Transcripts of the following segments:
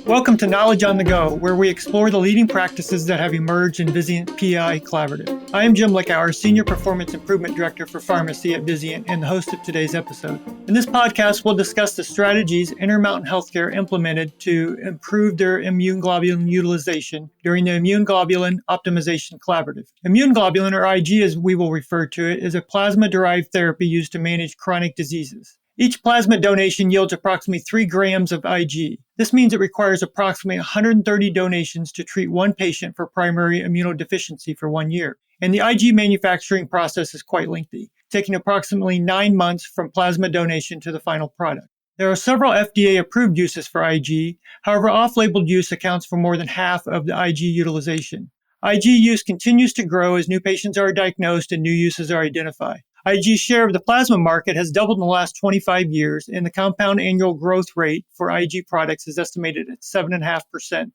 Welcome to Knowledge on the Go, where we explore the leading practices that have emerged in Vizient PI Collaborative. I am Jim Lichauer, Senior Performance Improvement Director for Pharmacy at Vizient and the host of today's episode. In this podcast, we'll discuss the strategies Intermountain Healthcare implemented to improve their immune globulin utilization during the Immune Globulin Optimization Collaborative. Immune globulin, or IG as we will refer to it, is a plasma-derived therapy used to manage chronic diseases. Each plasma donation yields approximately 3 grams of IG. This means it requires approximately 130 donations to treat one patient for primary immunodeficiency for 1 year. And the IG manufacturing process is quite lengthy, taking approximately 9 months from plasma donation to the final product. There are several FDA-approved uses for IG. However, off-label use accounts for more than half of the IG utilization. IG use continues to grow as new patients are diagnosed and new uses are identified. IG's share of the plasma market has doubled in the last 25 years, and the compound annual growth rate for IG products is estimated at 7.5%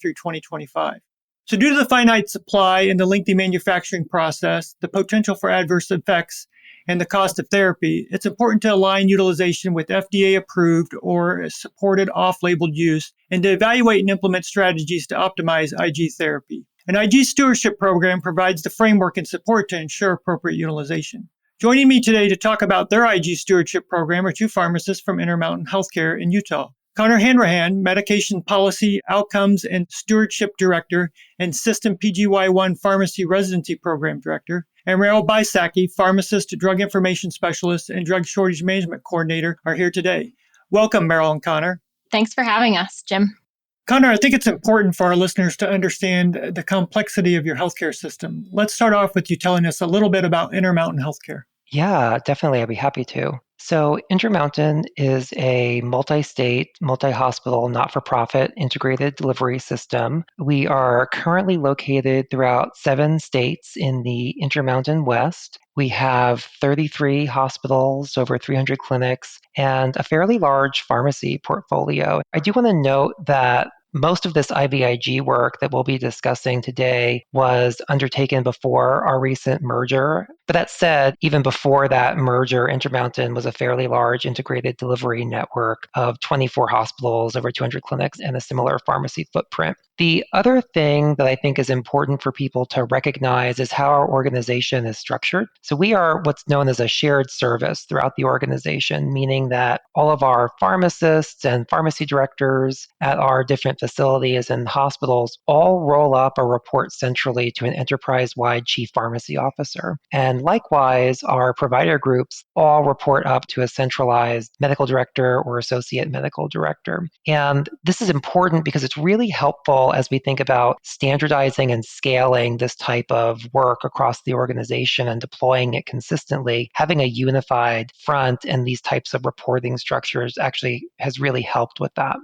through 2025. So due to the finite supply and the lengthy manufacturing process, the potential for adverse effects, and the cost of therapy, it's important to align utilization with FDA-approved or supported off-label use and to evaluate and implement strategies to optimize IG therapy. An IG stewardship program provides the framework and support to ensure appropriate utilization. Joining me today to talk about their IG stewardship program are two pharmacists from Intermountain Healthcare in Utah. Conor Hanrahan, Medication Policy, Outcomes, and Stewardship Director and System PGY1 Pharmacy Residency Program Director, and Meryl Biksacky, Pharmacist, Drug Information Specialist, and Drug Shortage Management Coordinator are here today. Welcome, Meryl and Conor. Thanks for having us, Jim. Conor, I think it's important for our listeners to understand the complexity of your healthcare system. Let's start off with you telling us a little bit about Intermountain Healthcare. Yeah, definitely. I'd be happy to. So Intermountain is a multi-state, multi-hospital, not-for-profit integrated delivery system. We are currently located throughout 7 states in the Intermountain West. We have 33 hospitals, over 300 clinics, and a fairly large pharmacy portfolio. I do want to note that most of this IVIG work that we'll be discussing today was undertaken before our recent merger. But that said, even before that merger, Intermountain was a fairly large integrated delivery network of 24 hospitals, over 200 clinics, and a similar pharmacy footprint. The other thing that I think is important for people to recognize is how our organization is structured. So we are what's known as a shared service throughout the organization, meaning that all of our pharmacists and pharmacy directors at our different facilities and hospitals all roll up or report centrally to an enterprise-wide chief pharmacy officer. And likewise, our provider groups all report up to a centralized medical director or associate medical director. And this is important because it's really helpful as we think about standardizing and scaling this type of work across the organization and deploying it consistently. Having a unified front and these types of reporting structures actually has really helped with that.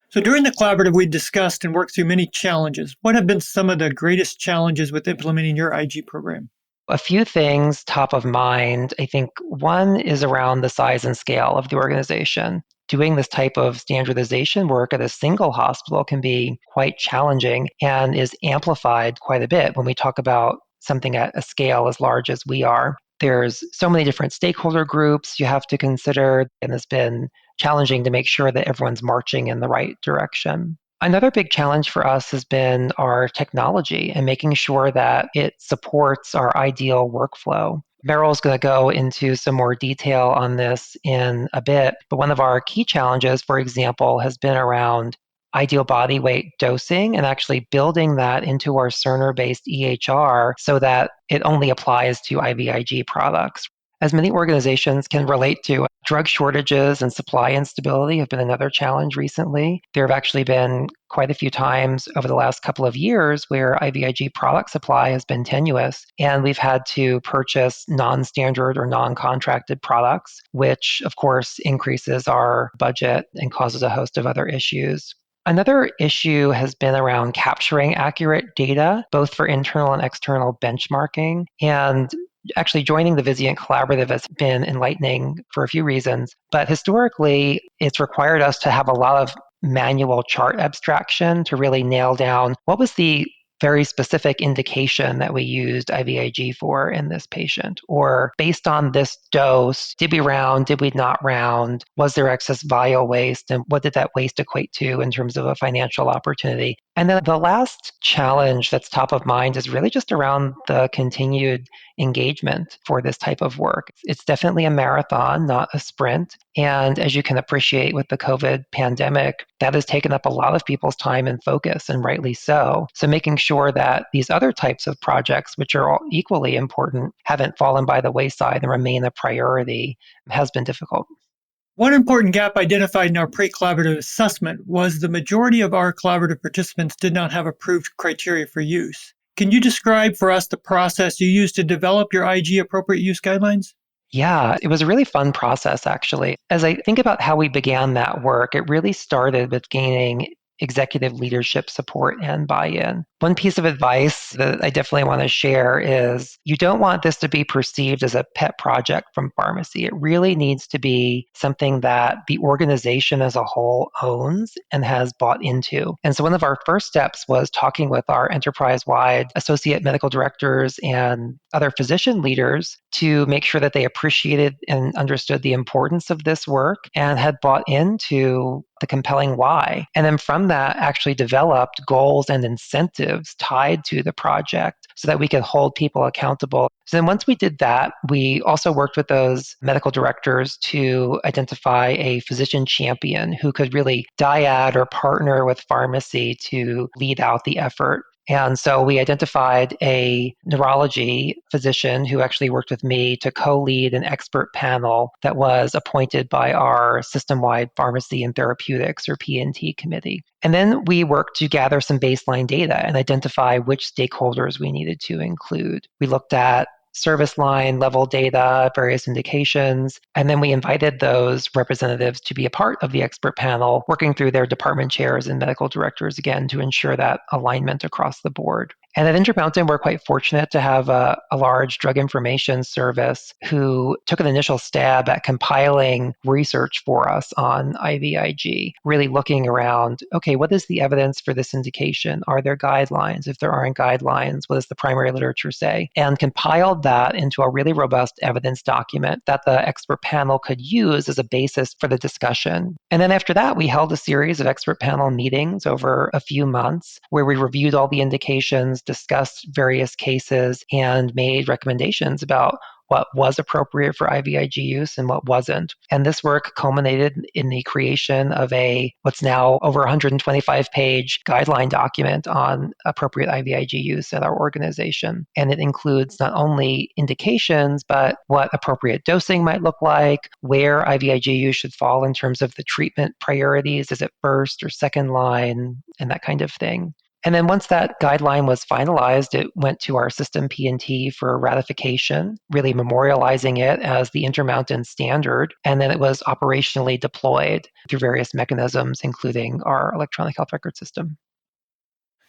So during the collaborative, we discussed and worked through many challenges. What have been some of the greatest challenges with implementing your IG program? A few things top of mind. I think one is around the size and scale of the organization. Doing this type of standardization work at a single hospital can be quite challenging and is amplified quite a bit when we talk about something at a scale as large as we are. There's so many different stakeholder groups you have to consider, and it's been challenging to make sure that everyone's marching in the right direction. Another big challenge for us has been our technology and making sure that it supports our ideal workflow. Meryl's going to go into some more detail on this in a bit, but one of our key challenges, for example, has been around ideal body weight dosing and actually building that into our Cerner-based EHR so that it only applies to IVIG products. As many organizations can relate to, drug shortages and supply instability have been another challenge recently. There have actually been quite a few times over the last couple of years where IVIG product supply has been tenuous, and we've had to purchase non-standard or non-contracted products, which of course increases our budget and causes a host of other issues. Another issue has been around capturing accurate data, both for internal and external benchmarking. And actually joining the Vizient Collaborative has been enlightening for a few reasons. But historically, it's required us to have a lot of manual chart abstraction to really nail down what was the very specific indication that we used IVIG for in this patient? Or based on this dose, did we round, did we not round? Was there excess vial waste? And what did that waste equate to in terms of a financial opportunity? And then the last challenge that's top of mind is really just around the continued engagement for this type of work. It's definitely a marathon, not a sprint. And as you can appreciate with the COVID pandemic, that has taken up a lot of people's time and focus, and rightly so. So making sure that these other types of projects, which are all equally important, haven't fallen by the wayside and remain a priority has been difficult. One important gap identified in our pre-collaborative assessment was the majority of our collaborative participants did not have approved criteria for use. Can you describe for us the process you used to develop your IG appropriate use guidelines? Yeah, it was a really fun process, actually. As I think about how we began that work, it really started with gaining executive leadership support and buy-in. One piece of advice that I definitely want to share is you don't want this to be perceived as a pet project from pharmacy. It really needs to be something that the organization as a whole owns and has bought into. And so one of our first steps was talking with our enterprise-wide associate medical directors and other physician leaders to make sure that they appreciated and understood the importance of this work and had bought into the compelling why. And then from that, actually developed goals and incentives tied to the project so that we could hold people accountable. So then once we did that, we also worked with those medical directors to identify a physician champion who could really dyad or partner with pharmacy to lead out the effort. And so we identified a neurology physician who actually worked with me to co-lead an expert panel that was appointed by our system-wide pharmacy and therapeutics or P&T committee. And then we worked to gather some baseline data and identify which stakeholders we needed to include. We looked at service line level data, various indications. And then we invited those representatives to be a part of the expert panel, working through their department chairs and medical directors again to ensure that alignment across the board. And at Intermountain, we're quite fortunate to have a large drug information service who took an initial stab at compiling research for us on IVIG, really looking around, okay, what is the evidence for this indication? Are there guidelines? If there aren't guidelines, what does the primary literature say? And compiled that into a really robust evidence document that the expert panel could use as a basis for the discussion. And then after that, we held a series of expert panel meetings over a few months where we reviewed all the indications, discussed various cases, and made recommendations about what was appropriate for IVIG use and what wasn't. And this work culminated in the creation of what's now over 125-page guideline document on appropriate IVIG use at our organization. And it includes not only indications, but what appropriate dosing might look like, where IVIG use should fall in terms of the treatment priorities. Is it first or second line, and that kind of thing. And then once that guideline was finalized, it went to our system P&T for ratification, really memorializing it as the Intermountain standard. And then it was operationally deployed through various mechanisms, including our electronic health record system.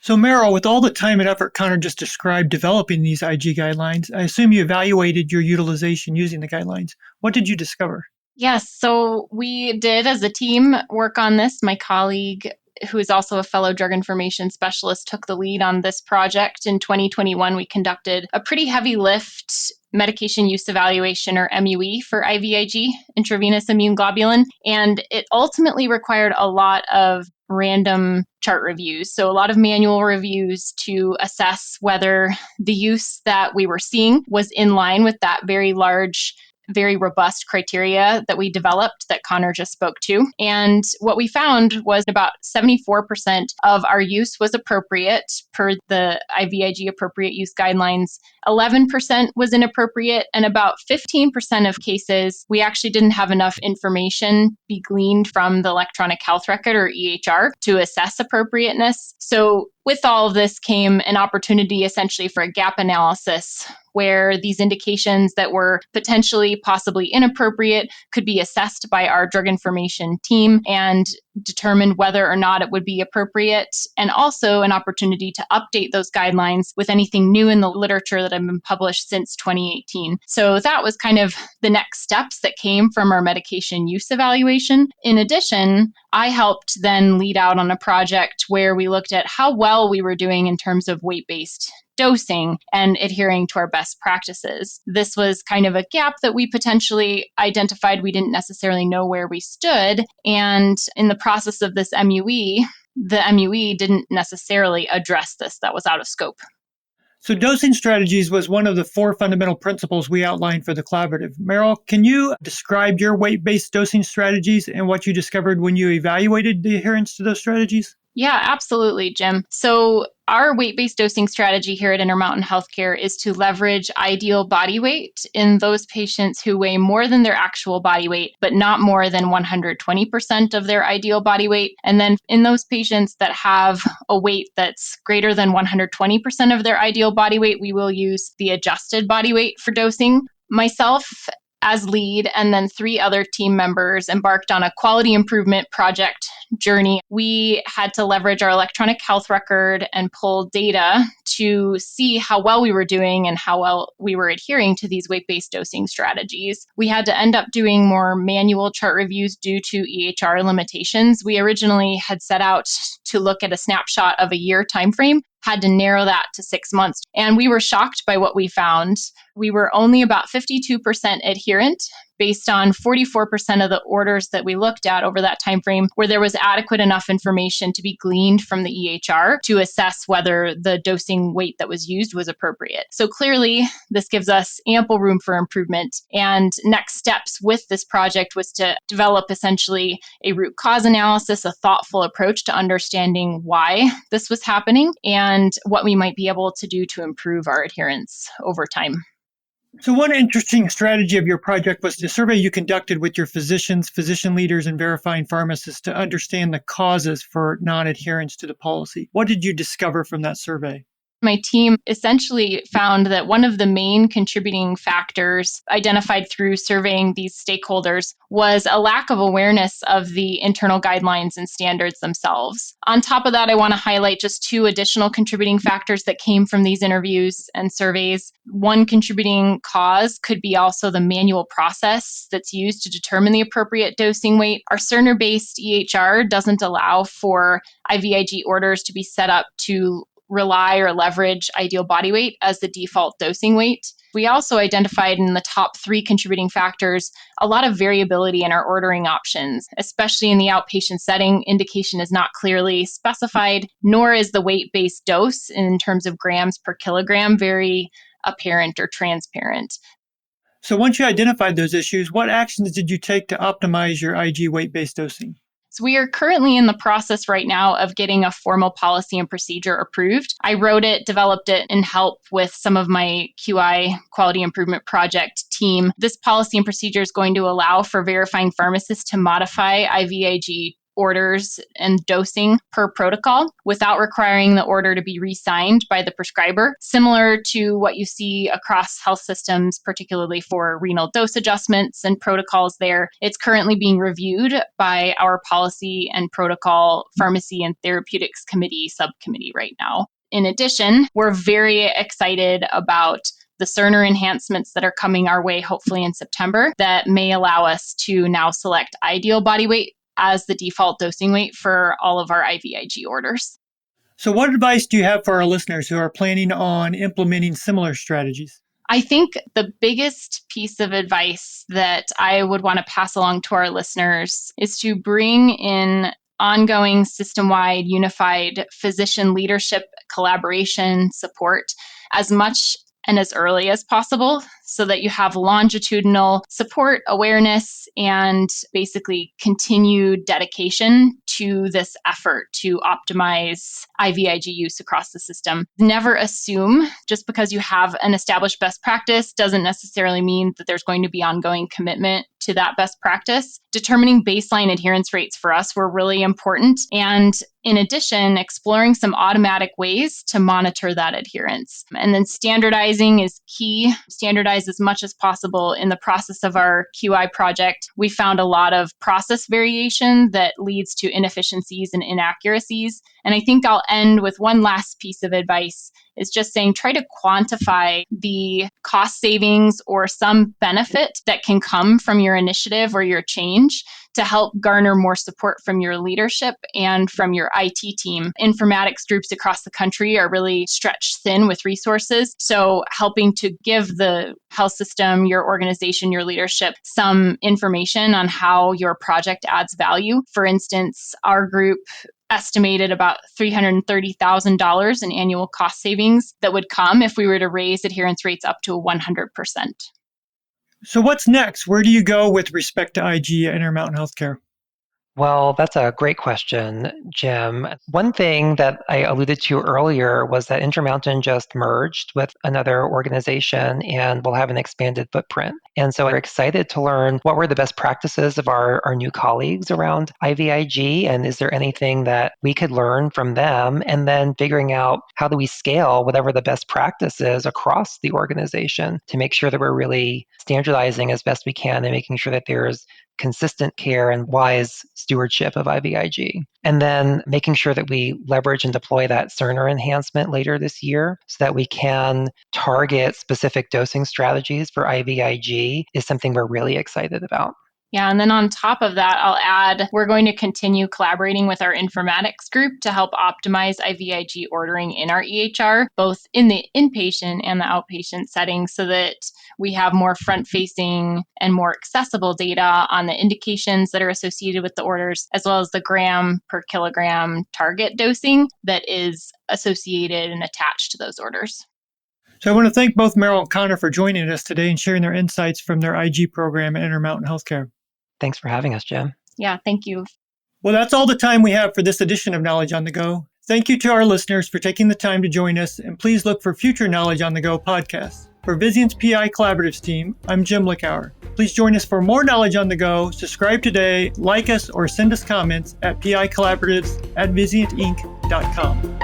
So Meryl, with all the time and effort Conor just described developing these IG guidelines, I assume you evaluated your utilization using the guidelines. What did you discover? Yes, so we did as a team work on this. My colleague, who is also a fellow drug information specialist, took the lead on this project. In 2021, we conducted a pretty heavy lift medication use evaluation, or MUE, for IVIG, intravenous immune globulin. And it ultimately required a lot of random chart reviews. So a lot of manual reviews to assess whether the use that we were seeing was in line with that very large, very robust criteria that we developed that Conor just spoke to. And what we found was about 74% of our use was appropriate per the IVIG appropriate use guidelines. 11% was inappropriate, and about 15% of cases, we actually didn't have enough information be gleaned from the electronic health record, or EHR, to assess appropriateness. So with all of this came an opportunity essentially for a gap analysis where these indications that were potentially possibly inappropriate could be assessed by our drug information team and determined whether or not it would be appropriate, and also an opportunity to update those guidelines with anything new in the literature that have been published since 2018. So that was kind of the next steps that came from our medication use evaluation. In addition, I helped then lead out on a project where we looked at how well we were doing in terms of weight-based dosing and adhering to our best practices. This was kind of a gap that we potentially identified. We didn't necessarily know where we stood. And in the process of this MUE, the MUE didn't necessarily address this. That was out of scope. So dosing strategies was one of the 4 fundamental principles we outlined for the collaborative. Meryl, can you describe your weight-based dosing strategies and what you discovered when you evaluated the adherence to those strategies? Yeah, absolutely, Jim. So our weight-based dosing strategy here at Intermountain Healthcare is to leverage ideal body weight in those patients who weigh more than their actual body weight, but not more than 120% of their ideal body weight. And then in those patients that have a weight that's greater than 120% of their ideal body weight, we will use the adjusted body weight for dosing. Myself, as lead, and then 3 other team members embarked on a quality improvement project journey. We had to leverage our electronic health record and pull data to see how well we were doing and how well we were adhering to these weight-based dosing strategies. We had to end up doing more manual chart reviews due to EHR limitations. We originally had set out to look at a snapshot of a year timeframe, had to narrow that to 6 months. And we were shocked by what we found. We were only about 52% adherent based on 44% of the orders that we looked at over that time frame, where there was adequate enough information to be gleaned from the EHR to assess whether the dosing weight that was used was appropriate. So clearly, this gives us ample room for improvement. And next steps with this project was to develop essentially a root cause analysis, a thoughtful approach to understanding why this was happening and what we might be able to do to improve our adherence over time. So one interesting strategy of your project was the survey you conducted with your physicians, physician leaders, and verifying pharmacists to understand the causes for non-adherence to the policy. What did you discover from that survey? My team essentially found that one of the main contributing factors identified through surveying these stakeholders was a lack of awareness of the internal guidelines and standards themselves. On top of that, I want to highlight just 2 additional contributing factors that came from these interviews and surveys. One contributing cause could be also the manual process that's used to determine the appropriate dosing weight. Our Cerner-based EHR doesn't allow for IVIG orders to be set up to rely or leverage ideal body weight as the default dosing weight. We also identified in the top 3 contributing factors a lot of variability in our ordering options, especially in the outpatient setting. Indication is not clearly specified, nor is the weight-based dose in terms of grams per kilogram very apparent or transparent. So once you identified those issues, what actions did you take to optimize your IG weight-based dosing? So we are currently in the process right now of getting a formal policy and procedure approved. I wrote it, developed it, and helped with some of my QI quality improvement project team. This policy and procedure is going to allow for verifying pharmacists to modify IVIG orders and dosing per protocol without requiring the order to be re-signed by the prescriber, similar to what you see across health systems, particularly for renal dose adjustments and protocols there. It's currently being reviewed by our policy and protocol pharmacy and therapeutics committee subcommittee right now. In addition, we're very excited about the Cerner enhancements that are coming our way, hopefully in September, that may allow us to now select ideal body weight as the default dosing weight for all of our IVIG orders. So what advice do you have for our listeners who are planning on implementing similar strategies? I think the biggest piece of advice that I would want to pass along to our listeners is to bring in ongoing system-wide unified physician leadership, collaboration, support as much and as early as possible so that you have longitudinal support, awareness, and basically continued dedication to this effort to optimize IVIG use across the system. Never assume just because you have an established best practice doesn't necessarily mean that there's going to be ongoing commitment to that best practice. Determining baseline adherence rates for us were really important. And in addition, exploring some automatic ways to monitor that adherence. And then standardizing is key. Standardizing optimize as much as possible. In the process of our QI project, we found a lot of process variation that leads to inefficiencies and inaccuracies. And I think I'll end with one last piece of advice, is just saying try to quantify the cost savings or some benefit that can come from your initiative or your change to help garner more support from your leadership and from your IT team. Informatics groups across the country are really stretched thin with resources. So helping to give the health system, your organization, your leadership some information on how your project adds value. For instance, our group estimated about $330,000 in annual cost savings that would come if we were to raise adherence rates up to 100%. So what's next? Where do you go with respect to IG at Intermountain Healthcare? Well, that's a great question, Jim. One thing that I alluded to earlier was that Intermountain just merged with another organization and will have an expanded footprint. And so we're excited to learn what were the best practices of our new colleagues around IVIG, and is there anything that we could learn from them, and then figuring out how do we scale whatever the best practice is across the organization to make sure that we're really standardizing as best we can and making sure that there's consistent care and wise stewardship of IVIG. And then making sure that we leverage and deploy that Cerner enhancement later this year so that we can target specific dosing strategies for IVIG is something we're really excited about. Yeah, and then on top of that, I'll add, we're going to continue collaborating with our informatics group to help optimize IVIG ordering in our EHR, both in the inpatient and the outpatient settings, so that we have more front-facing and more accessible data on the indications that are associated with the orders, as well as the gram per kilogram target dosing that is associated and attached to those orders. So I want to thank both Meryl and Conor for joining us today and sharing their insights from their IG program at Intermountain Healthcare. Thanks for having us, Jim. Yeah, thank you. Well, that's all the time we have for this edition of Knowledge on the Go. Thank you to our listeners for taking the time to join us, and please look for future Knowledge on the Go podcasts. For Vizient's PI Collaboratives team, I'm Jim Lichauer. Please join us for more Knowledge on the Go. Subscribe today, like us, or send us comments at picollaboratives@vizientinc.com.